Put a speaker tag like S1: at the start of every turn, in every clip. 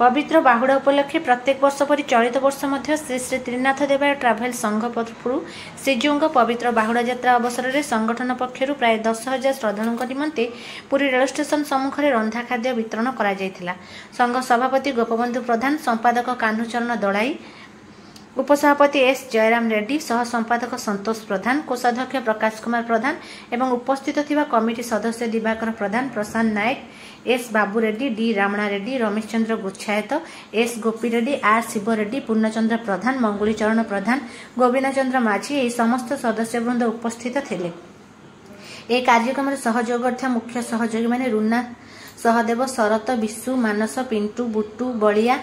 S1: पवित्र बाहुड़ा उपलक्षे प्रत्येक वर्ष परि चलित वर्ष मध्य श्री श्री त्रिनाथ देवाय ट्राभेल संघ पक्षरु श्रीजीउଙ୍କ पवित्र बाहुड़ा यात्रा अवसर में संगठन पक्षरु प्राय 10,000 श्रद्धालुଙ୍କ निमंते पुरी रेल स्टेशन सम्मुख में रंधा खाद्य वितरण करा जायथिला। संघ सभापति गोपबंधु प्रधान, संपादक कान्हुचरण दड़ाई, उपसभापति एस जयराम रेड्डी, सह संपादक संतोष प्रधान, कोषाध्यक्ष प्रकाश कुमार प्रधान एवं उपस्थित थिबा कमिटी सदस्य Diwakar Pradhan, Prashant Nayak, S Babu Reddy, D Ramana Reddy, Ramesh Chandra Guchhayat, S Gopi Reddy, R Shiv Reddy, Purnachandra Pradhan, Mangulicharan Pradhan, Govind Chandra Majhi यह समस्त सदस्यवृंद उपस्थित थिले। ए कार्यक्रम में सहयोग मुख्य सहयोगी माने रुना, सहदेव, शरत, विशु, मानस, पिंटू, बुट्टू, बलिया,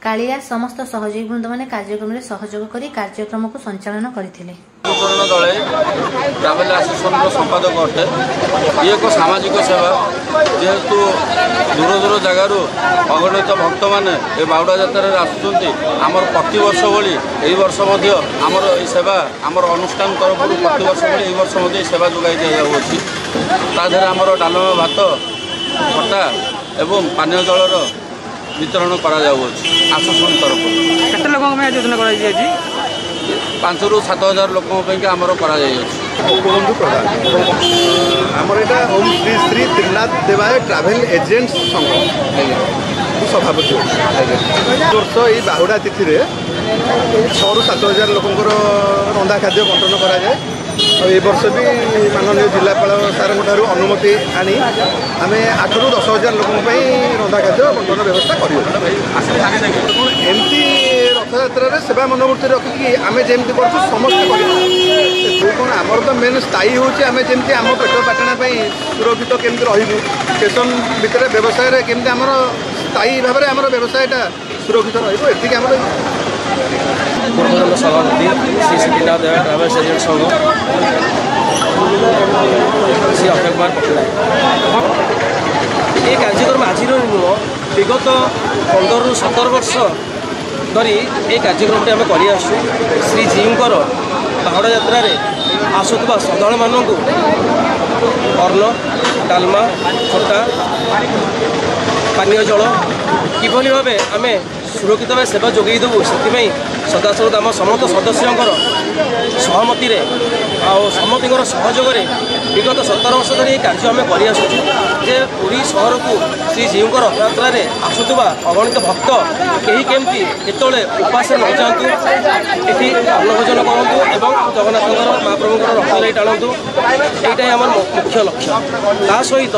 S1: कालिया समस्त सहयोगी वृंद मैंने कार्यक्रम में सहयोग कर कार्यक्रम को संचालन करते।
S2: दले ट्राभेल एसोसिएशन संपादक अटे। ये एक सामाजिक सेवा जेहेतु दूर दूर जगार अगणित भक्त मैंने ये बाहुड़ा यात्रा आसुँच आमर प्रति वर्ष भली यही वर्ष आमर सेवा आमर अनुष्ठान तरफ प्रति वर्ष भली वर्ष सेवा जोगाई दि जाऊँगी। तादेह आमर डालमा भात खटा एवं पानीय जलर वितरण करा आसोसिएशन तरफ।
S3: केते लोगों में आयोजन करा जायछि?
S2: 5,000 ରୁ 7,000 लोगों आमर करा
S4: आमर एटा ओम श्री श्री त्रिनाथ देवाय ट्राभेल एजेंट्स संघ सभापति वर्ष ये बाहुड़ा तिथि 6,000 ରୁ 7,000 लोकंर रंधा खाद्य बंटन करा जाए। ये वर्ष भी माननीय जिलापाल सार अनुमति आनी आम 8,000 ରୁ 10,000 लोकों रंधा खाद्य बंटन व्यवस्था करमती रथयात्रा सेवा मनोवृत्ति रखिकी आम जमी कर समस्त कौन आमर तो मेन स्थायी होमें जमी आम पेट पाटना सुरक्षित केमती रही स्टेशन भितर व्यवसाय केमती आमर स्थायी भाव में आम व्यवसायटा सुरक्षित रही आम
S5: पूर्वतन सभापति श्री श्री त्रिनाथ देवाय ट्राभेल्स एजेंट संघ श्री अक्षय कुमार पट्टनायक। ये कार्यक्रम आज विगत 15 ରୁ 17 वर्ष धरी ये कार्यक्रम आम कर श्रीजीउंकर बाहुड़ा यात्रा आसुवा श्रद्धालु मानू अन्न डालमा खटा पानीय जल किभली भाव आम सुरक्षित भाव सेवा जोगई देवु से सदासर्वदा आम समस्त सदस्यों सहमति समस्त सहयोग विगत 17 वर्ष धरी कार्य आम कर पुरी सहर को श्रीजीउंकर रथयात्रा आसुवा अगणित भक्त कहीं केमती केतले उपास न जातु ये अन्नभोजन करूँ और जगन्नाथ महाप्रभुर रथ टाणु। यहाँ आम मुख्य लक्ष्य। ता सहित